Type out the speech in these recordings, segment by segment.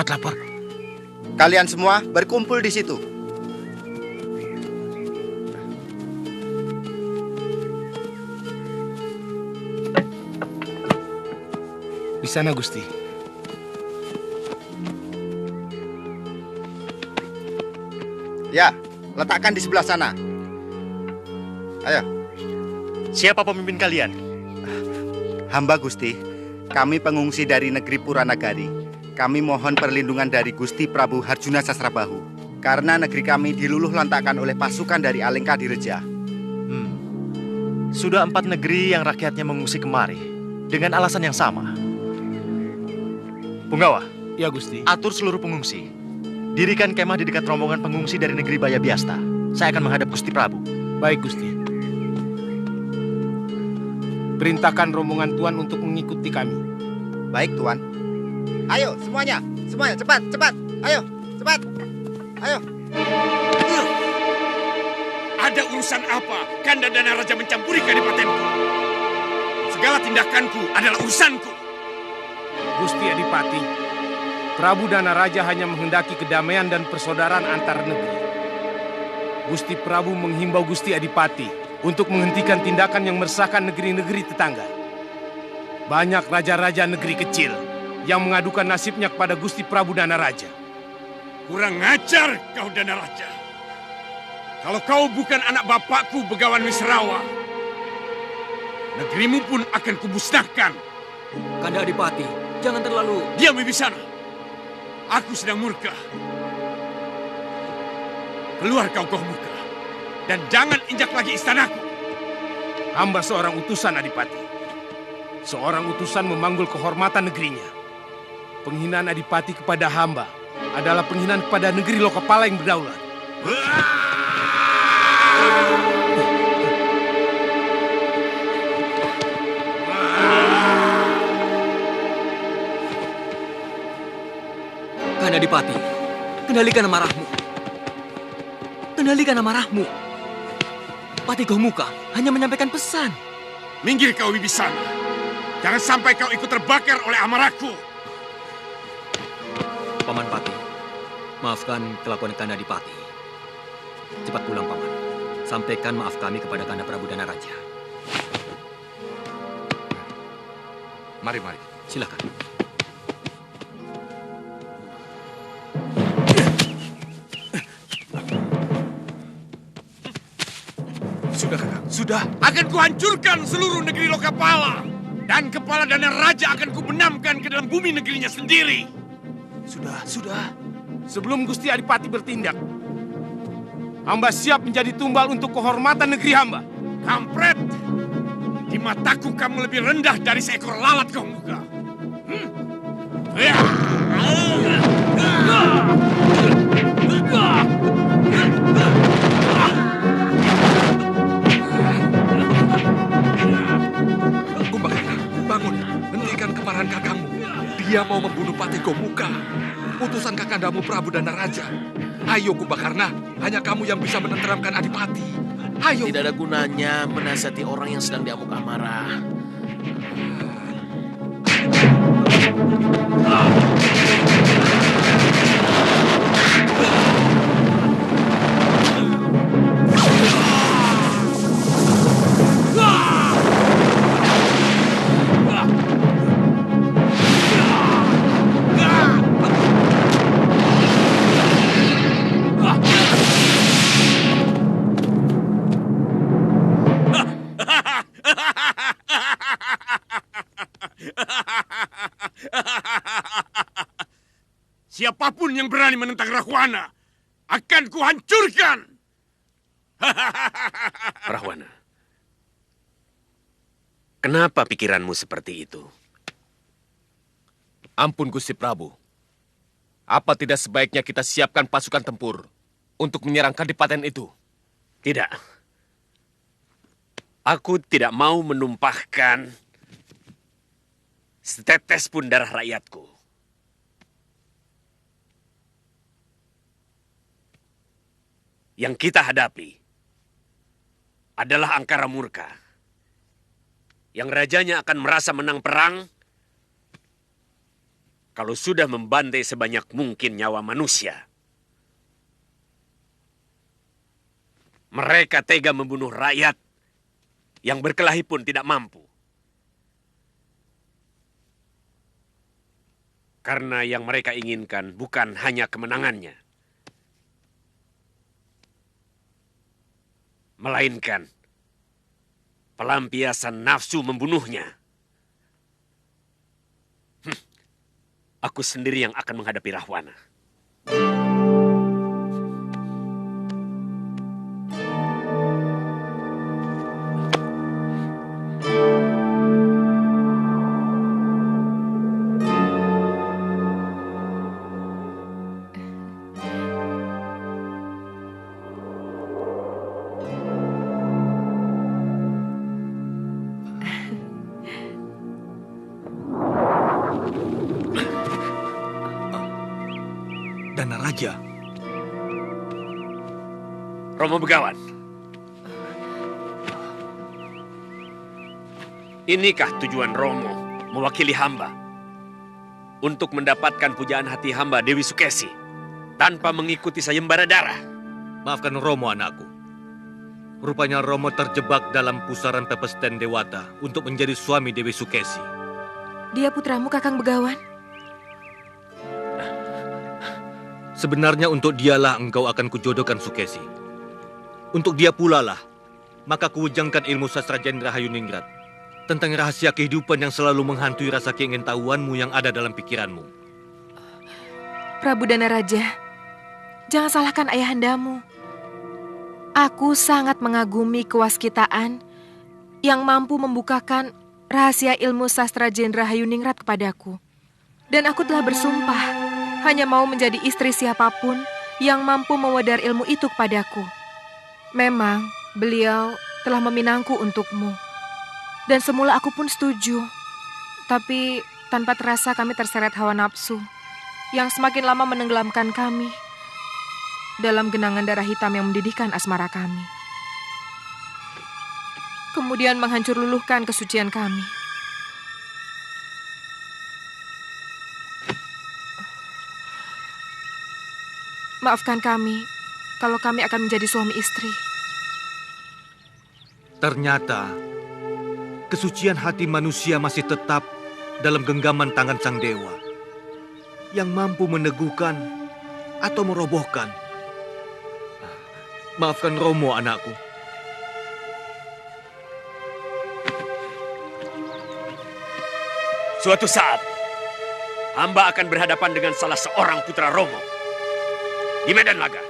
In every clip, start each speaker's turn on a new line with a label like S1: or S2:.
S1: cepat lapor.
S2: Kalian semua berkumpul di situ.
S1: Di sana, Gusti.
S2: Ya, letakkan di sebelah sana. Ayo.
S3: Siapa pemimpin kalian?
S2: Hamba Gusti, kami pengungsi dari negeri Puranagari. Kami mohon perlindungan dari Gusti Prabu Harjuna Sasrabahu. Karena negeri kami diluluh lantakkan oleh pasukan dari Alengka Direja.
S3: Sudah 4 negeri yang rakyatnya mengungsi kemari dengan alasan yang sama. Punggawa,
S1: Ya, Gusti.
S3: atur seluruh pengungsi. Dirikan kemah di dekat rombongan pengungsi dari negeri Bayabiasta. Saya akan menghadap Gusti Prabu.
S1: Baik, Gusti. Perintahkan rombongan Tuan untuk mengikuti kami.
S2: Baik, Tuan. Ayo, semuanya. Semuanya, cepat, cepat. Ayo, cepat. Ayo.
S4: Ada urusan apa Kanda Dana Raja mencampuri kadipatenku? Segala tindakanku adalah urusanku.
S1: Gusti Adipati, Prabu Dana Raja hanya menghendaki kedamaian dan persaudaraan antar negeri. Gusti Prabu menghimbau Gusti Adipati untuk menghentikan tindakan yang meresahkan negeri-negeri tetangga. Banyak raja-raja negeri kecil yang mengadukan nasibnya kepada Gusti Prabu Dana Raja.
S4: Kurang ngajar kau Dana Raja. Kalau kau bukan anak bapakku Begawan Wisrawa, negerimu pun akan kumusnahkan.
S5: Kanda Adipati, jangan terlalu...
S4: Diam Wibisana. Aku sedang murka. Keluar kau Gohmuka. Dan jangan injak lagi istanaku.
S1: Hamba seorang utusan Adipati. Seorang utusan memanggul kehormatan negerinya. Penghinaan Adipati kepada hamba adalah penghinaan kepada negeri Lokapala yang berdaulat.
S5: Kanda Adipati, kendalikan amarahmu. Kendalikan amarahmu. Pati Gohmuka hanya menyampaikan pesan.
S4: Minggir kau Wibisana. Jangan sampai kau ikut terbakar oleh amarahku.
S5: Paman Pati, maafkan kelakuan Kanda Adipati. Cepat pulang, Paman. Sampaikan maaf kami kepada Kanda Prabu Dana Raja.
S4: Mari.
S5: Silakan.
S4: Sudah, Kakang. Sudah. Akan kuhancurkan seluruh negeri Lokapala. Dan kepala Dana Raja akan kubenamkan ke dalam bumi negerinya sendiri.
S1: Sudah. Sebelum Gusti Adipati bertindak, hamba siap menjadi tumbal untuk kehormatan negeri hamba.
S4: Kampret. Di mataku kamu lebih rendah dari seekor lalat Gohmuka.
S6: Kumbhakarna, bangun. Hentikan kemarahan kakangmu. Dia mau membunuh Pati Gohmuka, utusan kakandamu Prabu Dana Raja. Ayo Kumbhakarna, hanya kamu yang bisa menenteramkan Adipati. Ayo.
S7: Tidak ada gunanya menasihati orang yang sedang diamuk amarah.
S4: Siapapun yang berani menentang Rahwana akan kuhancurkan.
S7: Rahwana, kenapa pikiranmu seperti itu?
S1: Ampun Gusti Prabu. Apa tidak sebaiknya kita siapkan pasukan tempur untuk menyerang kadipaten itu?
S7: Tidak. Aku tidak mau menumpahkan setetes pun darah rakyatku. Yang kita hadapi adalah Angkara Murka. Yang rajanya akan merasa menang perang
S4: kalau sudah membantai sebanyak mungkin nyawa manusia. Mereka tega membunuh rakyat yang berkelahi pun tidak mampu. Karena yang mereka inginkan bukan hanya kemenangannya, melainkan pelampiasan nafsu membunuhnya. Aku sendiri yang akan menghadapi Rahwana.
S5: Danaraja.
S4: Romo Begawan. Inikah tujuan Romo mewakili hamba untuk mendapatkan pujaan hati hamba Dewi Sukesi tanpa mengikuti sayembara darah?
S5: Maafkan Romo, anakku. Rupanya Romo terjebak dalam pusaran pepesten Dewata untuk menjadi suami Dewi Sukesi.
S8: Dia putramu, Kakang Begawan?
S5: Sebenarnya untuk dialah engkau akan kujodohkan Sukesi. Untuk dia pula lah, maka kuwujangkan ilmu sastra Jendra Hayuningrat tentang rahasia kehidupan yang selalu menghantui rasa keingintahuanmu yang ada dalam pikiranmu.
S8: Prabu Danaraja, jangan salahkan ayahandamu. Aku sangat mengagumi kewaskitaan yang mampu membukakan rahasia ilmu sastra Jendra Hayuningrat kepadaku. Dan aku telah bersumpah hanya mau menjadi istri siapapun yang mampu mewedar ilmu itu kepadaku. Memang beliau telah meminangku untukmu. Dan semula aku pun setuju. Tapi tanpa terasa kami terseret hawa nafsu yang semakin lama menenggelamkan kami dalam genangan darah hitam yang mendidihkan asmara kami. Kemudian menghancur luluhkan kesucian kami. Maafkan kami kalau kami akan menjadi suami istri.
S5: Ternyata kesucian hati manusia masih tetap dalam genggaman tangan sang dewa yang mampu meneguhkan atau merobohkan. Maafkan Romo, anakku.
S4: Suatu saat, hamba akan berhadapan dengan salah seorang putra Romo di medan laga.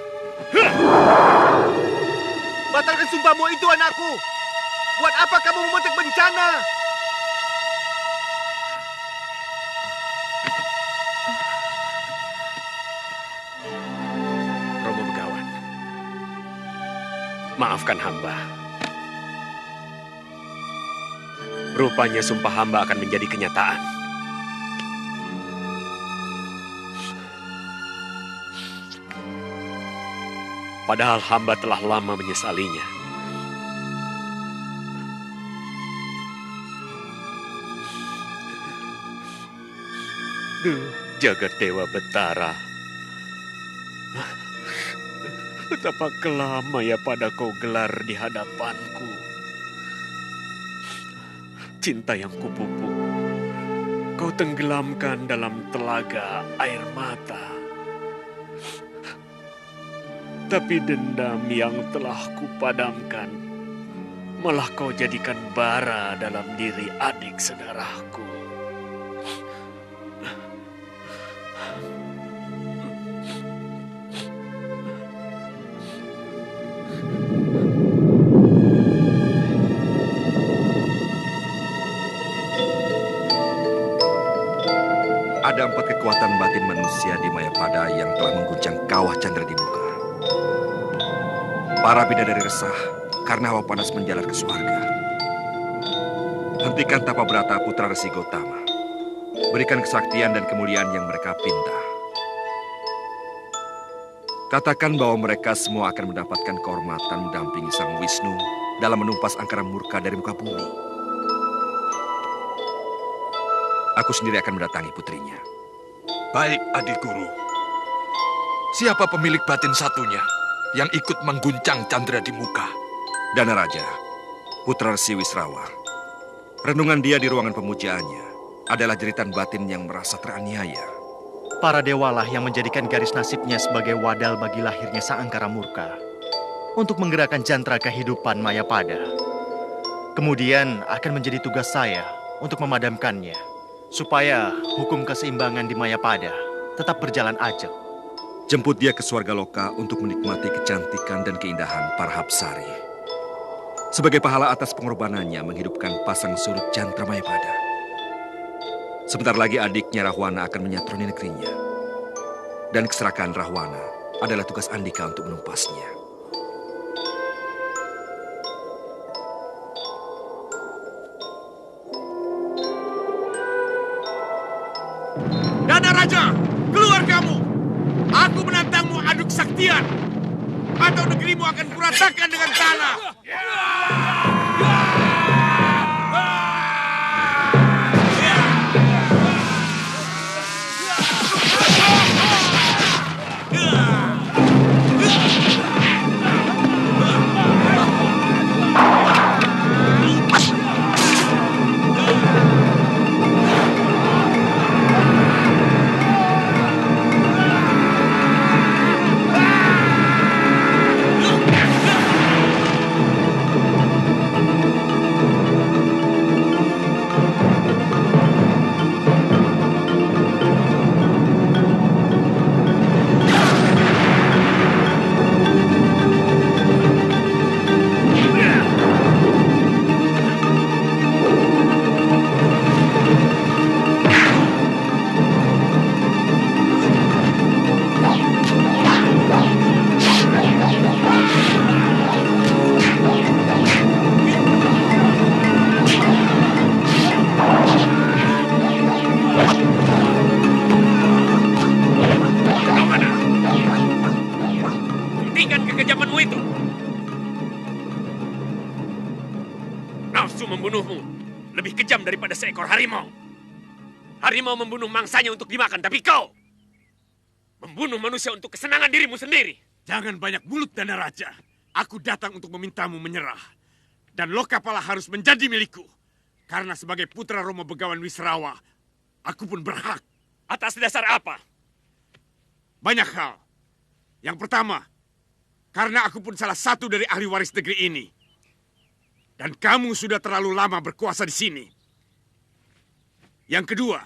S1: Batalkan sumpahmu itu, anakku. Buat apa kamu memetik bencana?
S4: Romo Begawan, maafkan hamba. Rupanya sumpah hamba akan menjadi kenyataan. Padahal hamba telah lama menyesalinya. Jagat Dewa Betara, betapa kelama ya pada kau gelar di hadapanku. Cinta yang kupupuk, kau tenggelamkan dalam telaga air mata. Tapi dendam yang telah kupadamkan, malah kau jadikan bara dalam diri adik saudaraku.
S9: Ada 4 kekuatan batin manusia di Mayapada yang telah mengguncang kawah Candra di muka. Para bidadari resah karena hawa panas menjalar ke surga. Hentikan tapa berata putra Resi Gotama. Berikan kesaktian dan kemuliaan yang mereka pinta. Katakan bahwa mereka semua akan mendapatkan kehormatan mendampingi Sang Wisnu dalam menumpas angkara murka dari muka bumi. Aku sendiri akan mendatangi putrinya.
S6: Baik, adik guru. Siapa pemilik batin satunya yang ikut mengguncang Chandra di muka?
S9: Danaraja, putra Resi Wisrawa. Renungan dia di ruangan pemujaannya adalah jeritan batin yang merasa teraniaya.
S3: Para dewalah yang menjadikan garis nasibnya sebagai wadal bagi lahirnya Sang Angkara Murka untuk menggerakkan jantra kehidupan Mayapada. Kemudian akan menjadi tugas saya untuk memadamkannya, supaya hukum keseimbangan di Mayapada tetap berjalan ajak.
S9: Jemput dia ke Swarga Loka untuk menikmati kecantikan dan keindahan para Hapsari. Sebagai pahala atas pengorbanannya menghidupkan pasang surut jantra Mayapada. Sebentar lagi adiknya Rahwana akan menyatroni negerinya. Dan keserakan Rahwana adalah tugas Andika untuk menumpasnya.
S1: Danaraja, keluar kamu! Aku menantangmu adu kesaktian, atau negerimu akan kuratakan dengan tanah. Membunuhmu lebih kejam daripada seekor harimau. Harimau membunuh mangsanya untuk dimakan, tapi kau membunuh manusia untuk kesenangan dirimu sendiri. Jangan banyak mulut, Danaraja. Aku datang untuk memintamu menyerah. Dan Lokapala harus menjadi milikku. Karena sebagai putra Romo Begawan Wisrawa, aku pun berhak. Atas dasar apa? Banyak hal. Yang pertama, karena aku pun salah satu dari ahli waris negeri ini. Dan kamu sudah terlalu lama berkuasa di sini. Yang kedua,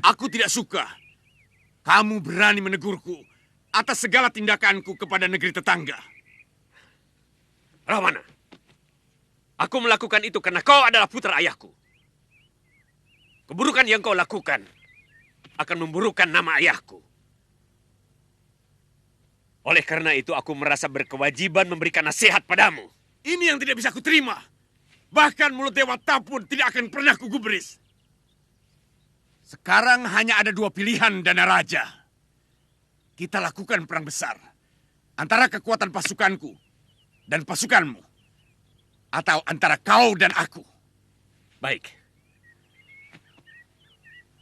S1: aku tidak suka kamu berani menegurku atas segala tindakanku kepada negeri tetangga. Rahwana, aku melakukan itu karena kau adalah putra ayahku. Keburukan yang kau lakukan akan memburukkan nama ayahku. Oleh karena itu aku merasa berkewajiban memberikan nasihat padamu. Ini yang tidak bisa kuterima. Bahkan mulut Dewata pun tidak akan pernah kugubris. Sekarang hanya ada dua pilihan, Danaraja. Kita lakukan perang besar antara kekuatan pasukanku dan pasukanmu. Atau antara kau dan aku. Baik.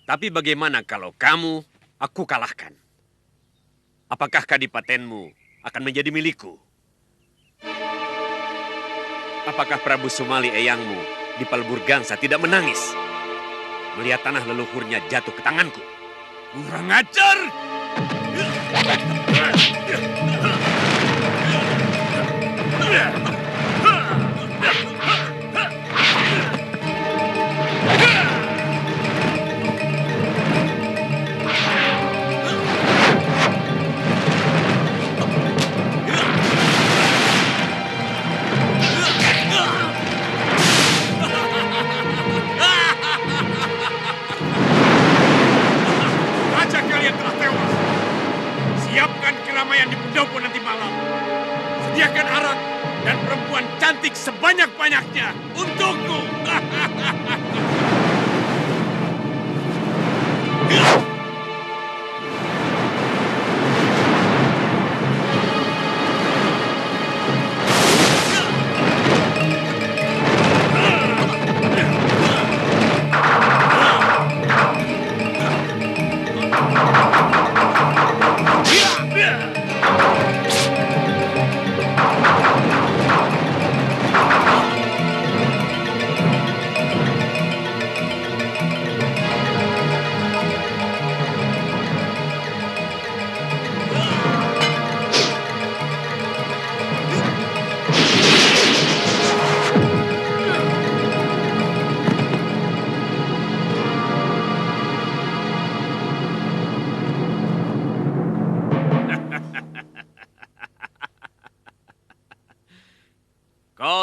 S1: Tapi bagaimana kalau kamu aku kalahkan? Apakah kadipatenmu akan menjadi milikku? Apakah Prabu Sumali eyangmu di Palburgangsa tidak menangis melihat tanah leluhurnya jatuh ke tanganku? Kurang ajar! Siapkan keramaian di pendopo nanti malam. Sediakan arak dan perempuan cantik sebanyak-banyaknya untukku.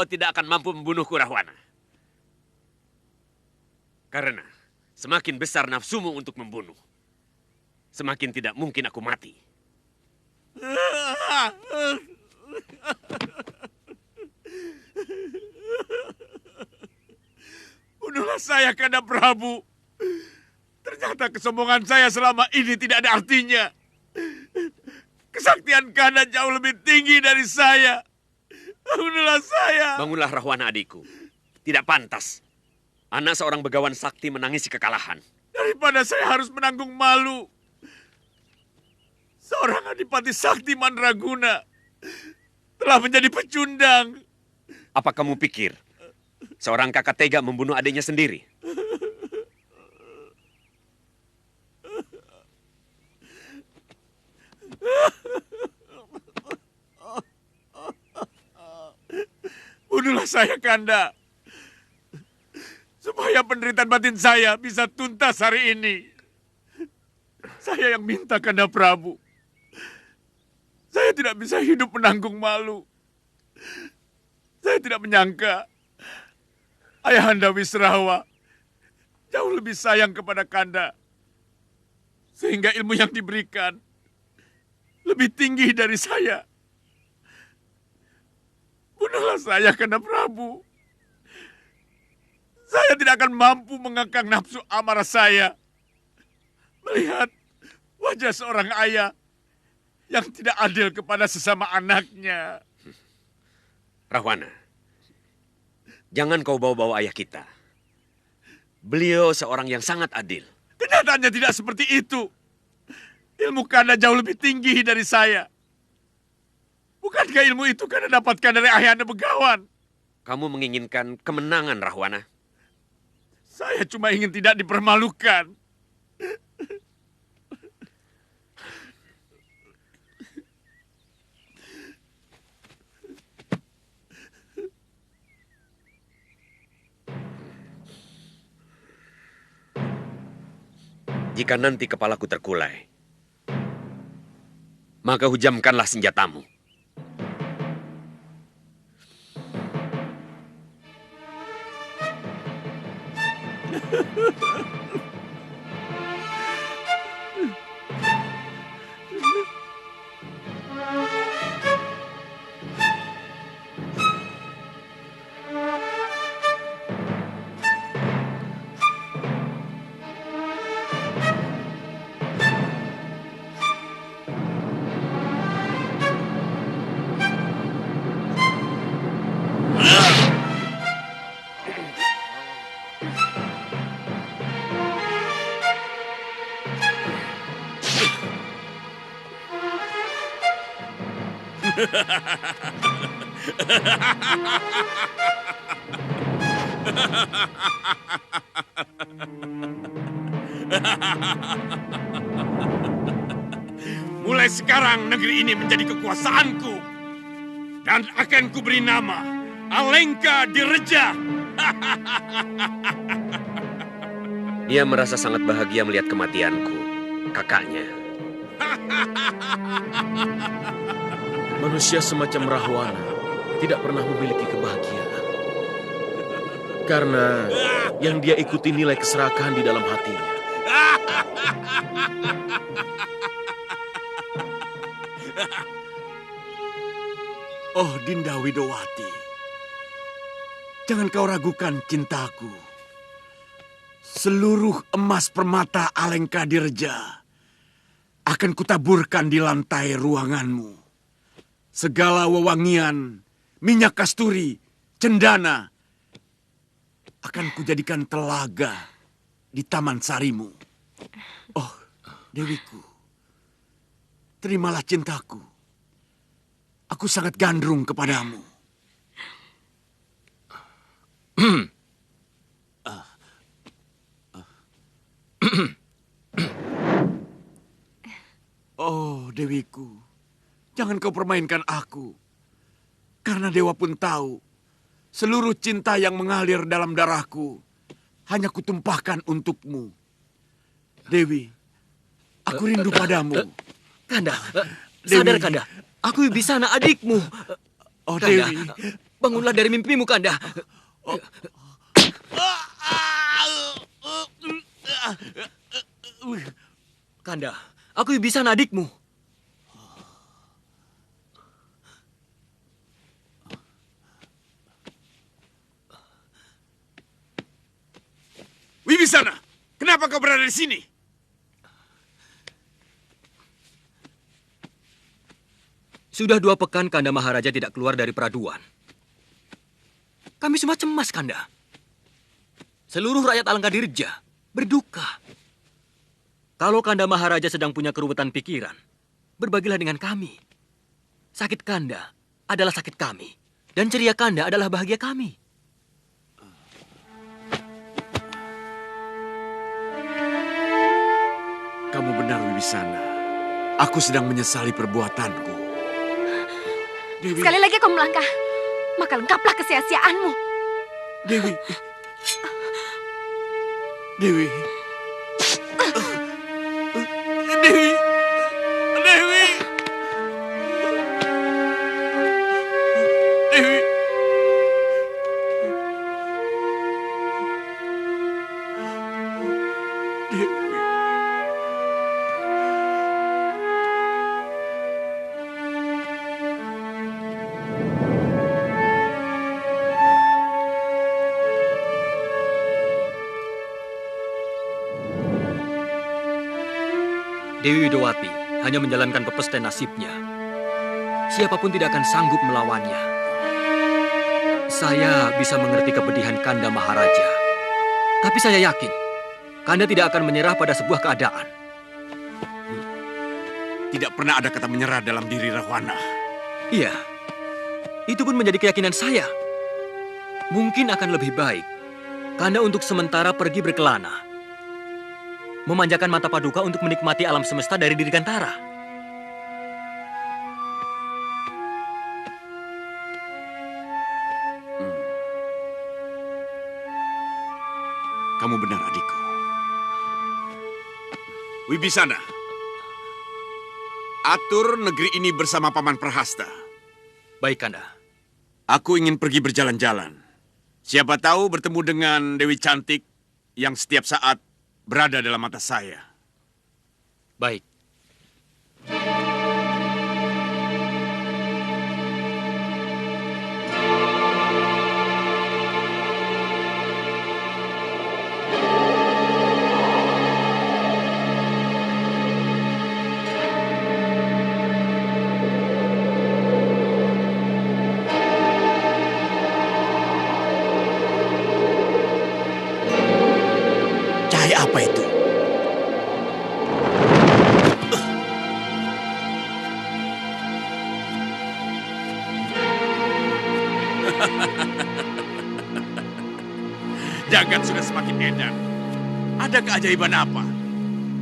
S4: kau tidak akan mampu membunuhku, Rahwana. Karena semakin besar nafsumu untuk membunuh, semakin tidak mungkin aku mati.
S1: Bunuhlah saya, Kanda Prabu. Ternyata kesombongan saya selama ini tidak ada artinya. Kesaktian Kanda jauh lebih tinggi dari saya. Bangunlah saya.
S4: Bangunlah, Rahwana adikku. Tidak pantas anak seorang begawan sakti menangisi kekalahan.
S1: Daripada saya harus menanggung malu. Seorang adipati sakti Mandraguna telah menjadi pecundang.
S4: Apa kamu pikir seorang kakak tega membunuh adiknya sendiri?
S1: Bunuhlah saya, Kanda. Supaya penderitaan batin saya bisa tuntas hari ini. Saya yang minta, Kanda Prabu. Saya tidak bisa hidup menanggung malu. Saya tidak menyangka Ayahanda Wisrawa jauh lebih sayang kepada Kanda. Sehingga ilmu yang diberikan lebih tinggi dari saya. Bunuhlah saya, Kanda Prabu. Saya tidak akan mampu mengekang nafsu amarah saya melihat wajah seorang ayah yang tidak adil kepada sesama anaknya.
S4: Rahwana, jangan kau bawa-bawa ayah kita. Beliau seorang yang sangat adil.
S1: Kenyataannya tidak seperti itu. Ilmu Kanda jauh lebih tinggi dari saya. Bukankah ilmu itu Kanda dapatkan dari Ayahanda Begawan?
S4: Kamu menginginkan kemenangan, Rahwana.
S1: Saya cuma ingin tidak dipermalukan.
S4: Jika nanti kepalaku terkulai, maka hujamkanlah senjatamu.
S1: Mulai sekarang negeri ini menjadi kekuasaanku. Dan akan kuberi nama Alengka Direja.
S4: Dia merasa sangat bahagia melihat kematianku, kakaknya.
S7: Manusia semacam Rahwana tidak pernah memiliki kebahagiaan. Karena yang dia ikuti nilai keserakahan di dalam hatinya.
S1: Oh Dinda Widowati, jangan kau ragukan cintaku. Seluruh emas permata Alengka Direja akan kutaburkan di lantai ruanganmu. Segala wewangian, minyak kasturi, cendana akan kujadikan telaga di taman sarimu. Oh, Dewiku, terimalah cintaku. Aku sangat gandrung kepadamu. Oh, Dewiku, jangan kau permainkan aku. Karena Dewa pun tahu, seluruh cinta yang mengalir dalam darahku hanya kutumpahkan untukmu. Dewi, aku rindu padamu.
S10: Kanda,
S1: Dewi.
S10: sadar Kanda, aku bisa anak adikmu.
S1: Oh
S10: Kanda.
S1: Dewi,
S5: Bangunlah dari mimpimu, Kanda. Kanda, aku Wibisana adikmu.
S4: Wibisana, kenapa kau berada di sini?
S5: Sudah 2 pekan Kanda Maharaja tidak keluar dari peraduan. Kami semua cemas, Kanda. Seluruh rakyat Alengkadirja berduka. Kalau Kanda Maharaja sedang punya keruwetan pikiran, berbagilah dengan kami. Sakit Kanda adalah sakit kami, dan ceria Kanda adalah bahagia kami.
S4: Kamu benar, Wibisana. Aku sedang menyesali perbuatanku. Dewi.
S8: Sekali lagi kau melangkah, maka lengkaplah kesia-siaanmu.
S4: Dewi. Dewi. Dewi. Dewi. Dewi.
S5: Dewi Widowati hanya menjalankan pepestai nasibnya. Siapapun tidak akan sanggup melawannya. Saya bisa mengerti kepedihan Kanda Maharaja. Tapi saya yakin, Kanda tidak akan menyerah pada sebuah keadaan.
S4: Tidak pernah ada kata menyerah dalam diri Rahwana.
S5: Iya, itu pun menjadi keyakinan saya. Mungkin akan lebih baik Kanda untuk sementara pergi berkelana. Memanjakan mata Paduka untuk menikmati alam semesta dari Dirgantara.
S4: Kamu benar, adikku. Wibisana, atur negeri ini bersama Paman Prahasta.
S5: Baik, Kanda.
S4: Aku ingin pergi berjalan-jalan. Siapa tahu bertemu dengan Dewi Cantik yang setiap saat berada dalam mata saya.
S5: Baik.
S4: Cahaya apa itu? Jagat sudah semakin edan. Ada keajaiban apa?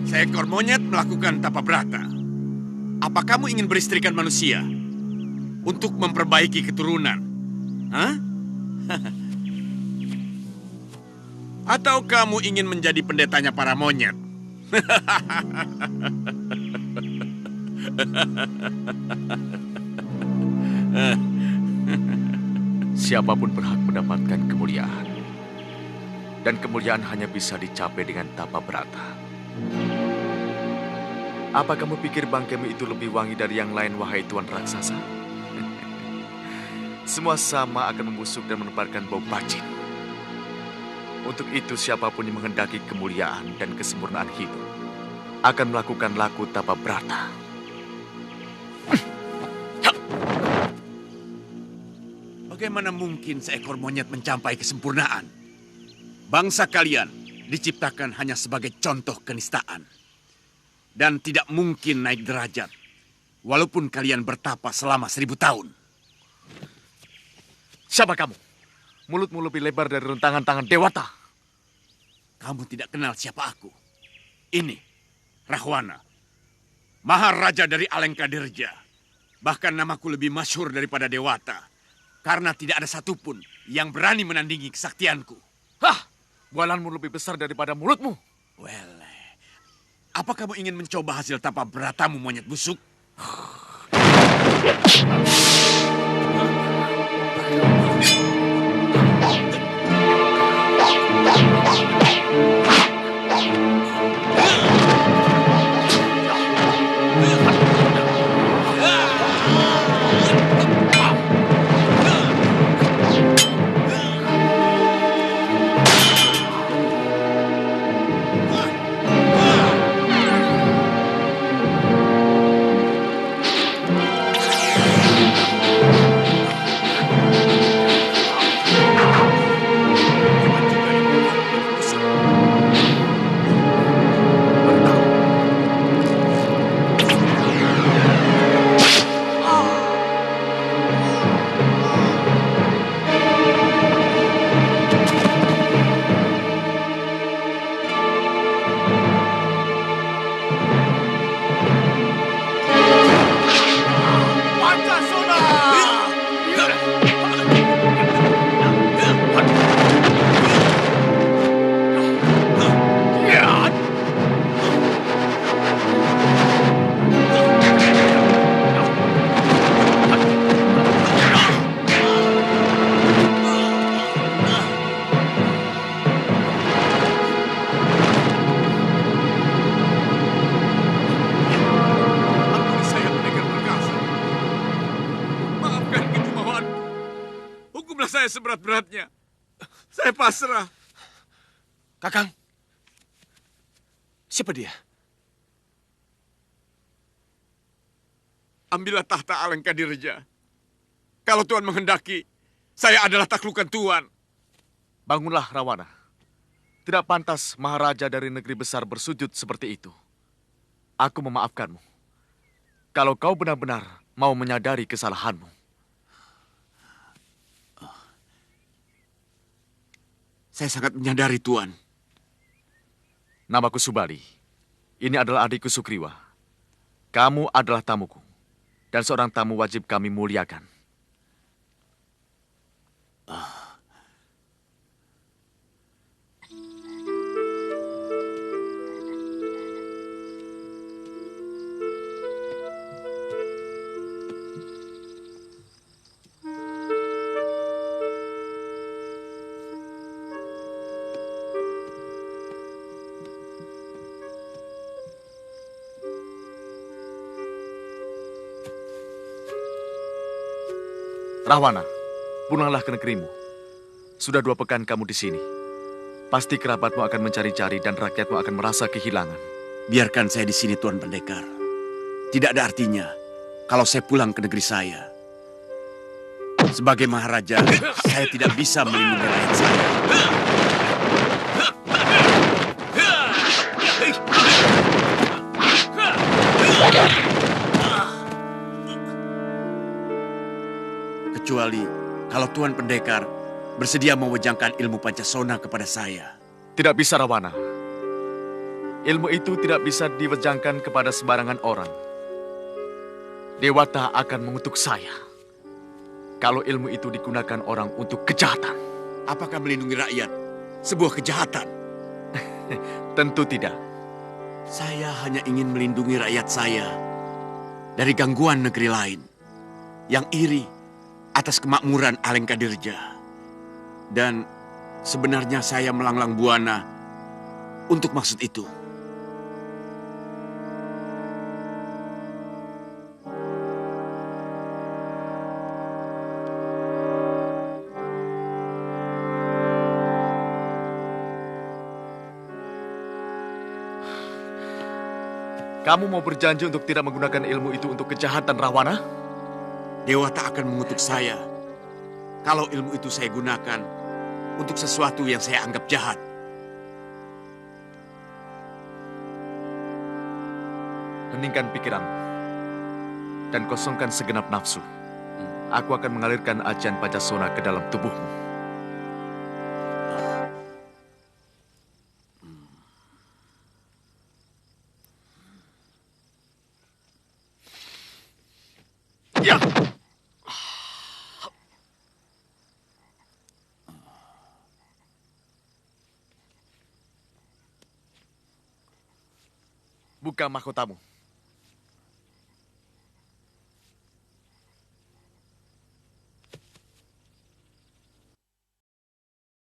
S4: Seekor monyet melakukan tapa brata. Apa kamu ingin beristrikan manusia? Untuk memperbaiki keturunan? Hah? Atau kamu ingin menjadi pendetanya para monyet?
S10: Siapapun berhak mendapatkan kemuliaan. Dan kemuliaan hanya bisa dicapai dengan tapa brata. Apa kamu pikir bangkemu itu lebih wangi dari yang lain, wahai Tuan Raksasa? Semua sama akan membusuk dan menebarkan bau bacin. Untuk itu siapapun yang menghendaki kemuliaan dan kesempurnaan hidup akan melakukan laku tapa brata.
S4: Bagaimana mungkin seekor monyet mencapai kesempurnaan? Bangsa kalian diciptakan hanya sebagai contoh kenistaan. Dan tidak mungkin naik derajat, walaupun kalian bertapa selama 1000 tahun.
S10: Siapa kamu? Mulutmu lebih lebar dari rentangan tangan Dewata.
S4: Kamu tidak kenal siapa aku. Ini, Rahwana, Maharaja dari Alengkadirja. Bahkan namaku lebih masyhur daripada Dewata. Karena tidak ada satupun yang berani menandingi kesaktianku.
S10: Hah! Bualanmu lebih besar daripada mulutmu.
S4: Well, apa kamu ingin mencoba hasil tapa beratamu, monyet busuk? Hukumlah saya seberat-beratnya. Saya pasrah.
S7: Kakang, siapa dia?
S4: Ambillah tahta Alengkadirja. Kalau Tuhan menghendaki, saya adalah taklukan Tuhan.
S10: Bangunlah, Rawana. Tidak pantas Maharaja dari negeri besar bersujud seperti itu. Aku memaafkanmu. Kalau kau benar-benar mau menyadari kesalahanmu.
S4: Saya sangat menyadari, Tuan.
S10: Namaku Subali. Ini adalah adikku Sukriwa. Kamu adalah tamuku. Dan seorang tamu wajib kami muliakan. Rahwana, pulanglah ke negerimu. Sudah 2 pekan kamu di sini. Pasti kerabatmu akan mencari-cari dan rakyatmu akan merasa kehilangan.
S4: Biarkan saya di sini, Tuan Pendekar. Tidak ada artinya kalau saya pulang ke negeri saya. Sebagai Maharaja, saya tidak bisa melindungi rakyat saya. Kecuali kalau Tuan Pendekar bersedia mewejangkan ilmu Pancasona kepada saya.
S10: Tidak bisa, Rawana. Ilmu itu tidak bisa diwejangkan kepada sembarangan orang. Dewata akan mengutuk saya kalau ilmu itu digunakan orang untuk kejahatan.
S4: Apakah melindungi rakyat sebuah kejahatan?
S10: Tentu tidak.
S4: Saya hanya ingin melindungi rakyat saya dari gangguan negeri lain yang iri atas kemakmuran Alengkadirja. Dan sebenarnya saya melanglang buana untuk maksud itu.
S10: Kamu mau berjanji untuk tidak menggunakan ilmu itu untuk kejahatan, Rahwana?
S4: Dewata akan mengutuk saya kalau ilmu itu saya gunakan untuk sesuatu yang saya anggap jahat.
S10: Heningkan pikiranmu dan kosongkan segenap nafsu. Aku akan mengalirkan ajian Pancasona ke dalam tubuhmu. Ya! Buka mahkotamu.